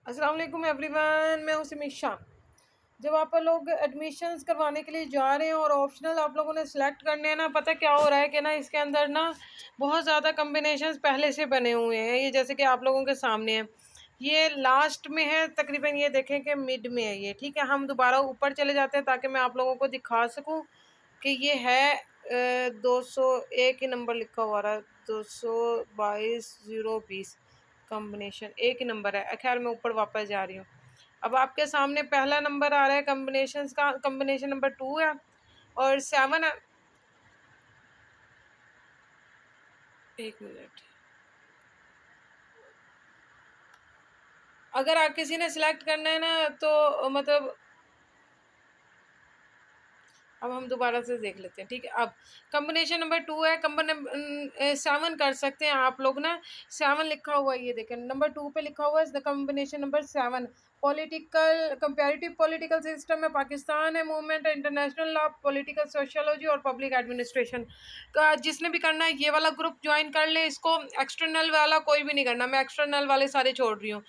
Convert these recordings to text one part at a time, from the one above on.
अस्सलाम वालेकुम एवरीवन, मैं हूँ सिमीशा। जब आप लोग एडमिशन्स करवाने के लिए जा रहे हैं और ऑप्शनल आप लोगों ने सिलेक्ट करने हैं ना, पता क्या हो रहा है कि ना इसके अंदर ना बहुत ज़्यादा कम्बिनेशंस पहले से बने हुए हैं। ये जैसे कि आप लोगों के सामने है, ये लास्ट में है तकरीबन, ये देखें कि मिड में है ये। ठीक है, हम दोबारा ऊपर चले जाते हैं ताकि मैं आप लोगों को दिखा सकूँ कि ये है 201 ही नंबर लिखा हुआ रहा है, 222 020 कॉम्बिनेशन एक ही नंबर है। खैर मैं ऊपर वापस जा रही हूँ। अब आपके सामने पहला नंबर आ रहा है कॉम्बिनेशन का, कॉम्बिनेशन नंबर 2 है और 7 है। एक मिनट, अगर आप किसी ने सिलेक्ट करना है ना तो मतलब अब हम दोबारा से देख लेते हैं। ठीक है, अब कॉम्बिनेशन नंबर 2 है, 7 कर सकते हैं आप लोग ना। 7 लिखा हुआ है, ये देखें नंबर 2 पे लिखा हुआ है the combination number 7। Political comparative political system है, पाकिस्तान है, मूवमेंट है, इंटरनेशनल लॉ, पॉलिटिकल सोशियोलॉजी और पब्लिक एडमिनिस्ट्रेशन का जिसने भी करना है ये वाला ग्रुप ज्वाइन कर ले। इसको एक्सटर्नल वाला कोई भी नहीं करना, मैं एक्सटर्नल वाले सारे छोड़ रही हूँ।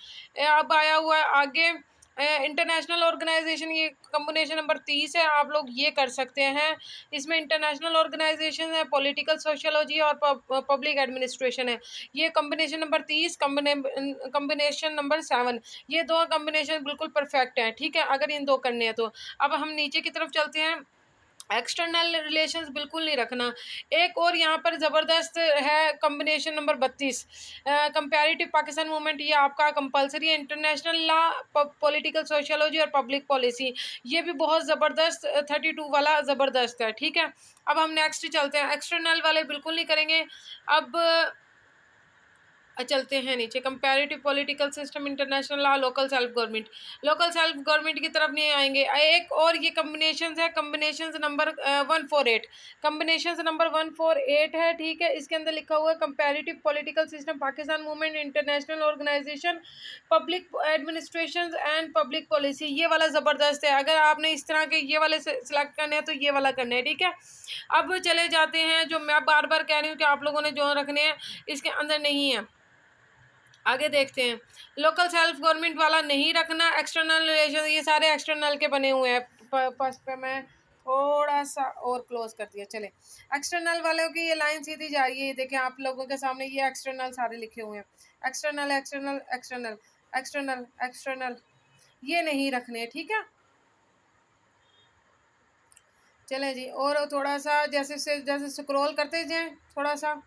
अब आया हुआ है आगे इंटरनेशनल ऑर्गेनाइजेशन, ये कॉम्बिनेशन नंबर 30 है, आप लोग ये कर सकते हैं। इसमें इंटरनेशनल ऑर्गेनाइजेशन है, पॉलिटिकल सोशियोलॉजी और पब्लिक एडमिनिस्ट्रेशन है। ये कॉम्बिनेशन नंबर 30, कॉम्बिनेशन नंबर 7, ये दो कॉम्बिनेशन बिल्कुल परफेक्ट हैं। ठीक है, अगर इन दो करने हैं तो। अब हम नीचे की तरफ चलते हैं। एक्सटर्नल रिलेशंस बिल्कुल नहीं रखना। एक और यहाँ पर ज़बरदस्त है combination number 32, comparative Pakistan movement, ये आपका कंपलसरी है। इंटरनेशनल लॉ, पॉलिटिकल सोशियोलॉजी और पब्लिक पॉलिसी, ये भी बहुत ज़बरदस्त 32 वाला ज़बरदस्त है। ठीक है, अब हम नेक्स्ट चलते हैं। एक्सटर्नल वाले बिल्कुल नहीं करेंगे। अब चलते हैं नीचे। Comparative political system, international law, local self government, local self government की तरफ नहीं आएंगे। एक और ये कम्बिनेशन है, कम्बिनेशन नंबर 148, कम्बिनेशन नंबर 148 है। ठीक है, इसके अंदर लिखा हुआ है comparative political system, Pakistan movement, international organisation, public administration and public policy, ये वाला ज़बरदस्त है। अगर आपने इस तरह के ये वाले सेलेक्ट करने हैं तो ये वाला करना है। ठीक है, अब चले जाते हैं, जो मैं बार बार कह रही हूँ कि आप लोगों ने जो रखने हैं इसके अंदर नहीं है। आगे देखते हैं, लोकल सेल्फ गवर्नमेंट वाला नहीं रखना। एक्सटर्नल रिलेशन, ये सारे एक्सटर्नल के बने हुए हैं। फर्स्ट पे मैं थोड़ा सा और क्लोज कर दिया। चले, एक्सटर्नल वालों की ये लाइन सीधी जा रही है, ये देखें आप लोगों के सामने ये एक्सटर्नल सारे लिखे हुए हैं। External external external external external, ये नहीं रखने। ठीक है, चलें जी, और थोड़ा सा जैसे स्क्रॉल करते जाएं, थोड़ा सा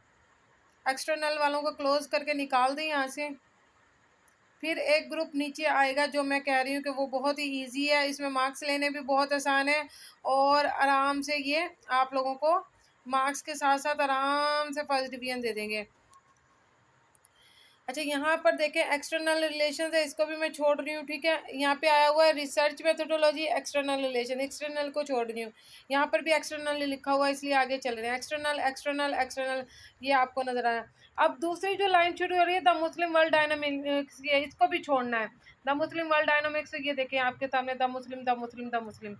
एक्सटर्नल वालों को क्लोज करके निकाल दें यहाँ से। फिर एक ग्रुप नीचे आएगा, जो मैं कह रही हूँ कि वो बहुत ही इजी है, इसमें मार्क्स लेने भी बहुत आसान है और आराम से ये आप लोगों को मार्क्स के साथ साथ आराम से फर्स्ट डिवीजन दे देंगे। अच्छा, यहाँ पर देखें एक्सटर्नल रिलेशन है, इसको भी मैं छोड़ रही हूँ। ठीक है, यहाँ पे आया हुआ है research methodology, external relation, external को छोड़ रही हूँ। यहाँ पर भी एक्सटर्नल लिखा हुआ है, इसलिए आगे चल रहे हैं। एक्सटर्नल एक्सटर्नल एक्सटर्नल, ये आपको नजर आया। अब दूसरी जो लाइन शुरू हो रही है द मुस्लिम वर्ल्ड डायनामिक्स, ये इसको भी छोड़ना है। द मुस्लिम वर्ल्ड डायनामिक्स, ये देखें आपके सामने the Muslim the Muslim the Muslim,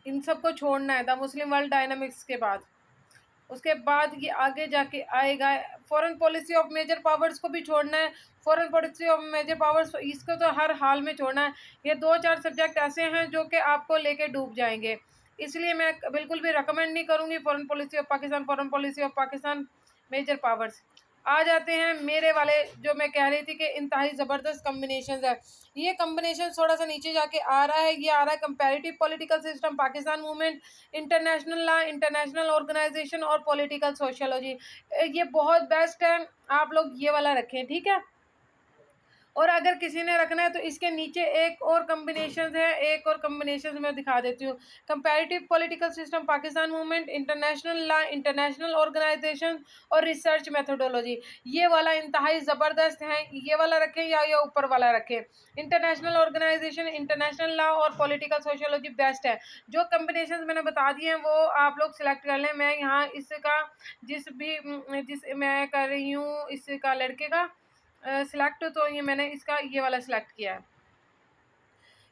इन सबको छोड़ना है द मुस्लिम वर्ल्ड डायनामिक्स के बाद। उसके बाद ये आगे जाके आएगा foreign policy of major powers, को भी छोड़ना है। Foreign policy of major powers, इसको तो हर हाल में छोड़ना है। ये दो चार सब्जेक्ट ऐसे हैं जो कि आपको लेके डूब जाएंगे, इसलिए मैं बिल्कुल भी रिकमेंड नहीं करूँगी foreign policy of Pakistan, foreign policy of Pakistan, major powers. आ जाते हैं मेरे वाले, जो मैं कह रही थी कि इंतहाई ज़बरदस्त कम्बिनेशन है। ये कम्बिनेशन थोड़ा सा नीचे जाके आ रहा है, ये आ रहा है comparative political system, Pakistan movement, international law, international organisation और पॉलिटिकल सोशियोलॉजी। ये बहुत बेस्ट है, आप लोग ये वाला रखें। ठीक है, और अगर किसी ने रखना है तो इसके नीचे एक और कम्बिनेशन है, एक और कम्बिनेशन मैं दिखा देती हूँ। Comparative political system, Pakistan movement, international law, international organisation और रिसर्च मेथोडोलॉजी, ये वाला इंतहाई ज़बरदस्त है। ये वाला रखें या ये ऊपर वाला रखें। इंटरनेशनल ऑर्गेनाइजेशन, इंटरनेशनल लॉ और पॉलिटिकल सोशियोलॉजी बेस्ट है। जो कम्बिनेशन मैंने बता दिए हैं वो आप लोग सिलेक्ट कर लें। मैं यहाँ इसका जिस मैं कर रही हूँ इसका लड़के का सिलेक्ट, तो ये मैंने इसका ये वाला सिलेक्ट किया है।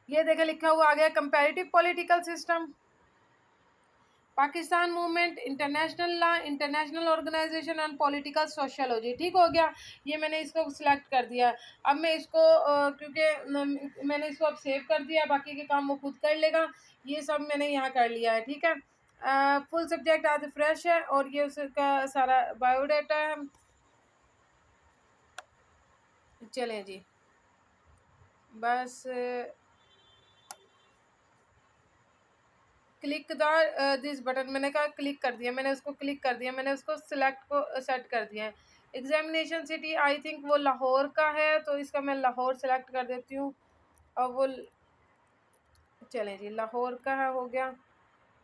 ये देखें लिखा हुआ आ गया comparative political system, Pakistan movement, international law, international organisation and political sociology. ठीक हो गया, ये मैंने इसको सिलेक्ट कर दिया। अब मैं इसको क्योंकि मैंने इसको अब सेव कर दिया, बाकी के काम वो खुद कर लेगा। ये सब मैंने यहाँ कर लिया है। ठीक है, फुल सब्जेक्ट आज फ्रेश है और ये उसका सारा बायोडाटा है। चलें जी, बस क्लिक दिस बटन, मैंने कहा क्लिक कर दिया, मैंने उसको क्लिक कर दिया, मैंने उसको सिलेक्ट को सेट कर दिया है। एग्जामिनेशन सिटी आई थिंक वो लाहौर का है, तो इसका मैं लाहौर सेलेक्ट कर देती हूँ। और वो चलें जी, लाहौर का है, हो गया।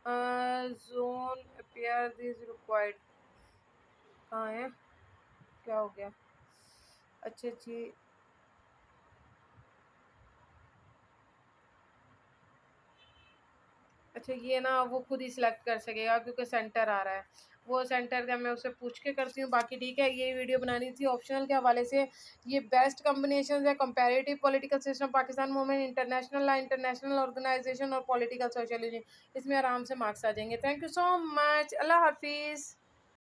जोन अपियर दिस रिक्वायर्ड, कहाँ है, क्या हो गया? अच्छा जी, अच्छा ये ना वो खुद ही सिलेक्ट कर सकेगा क्योंकि सेंटर आ रहा है। वो सेंटर का मैं उससे पूछ के करती हूँ। बाकी ठीक है, ये वीडियो बनानी थी ऑप्शनल के हवाले से। ये बेस्ट कॉम्बिनेशन है, comparative political system, Pakistan movement, international law, international organisation और पॉलिटिकल सोशलिज्म। इसमें आराम से मार्क्स आ जाएंगे। थैंक यू सो मच, अल्लाह हाफिज़।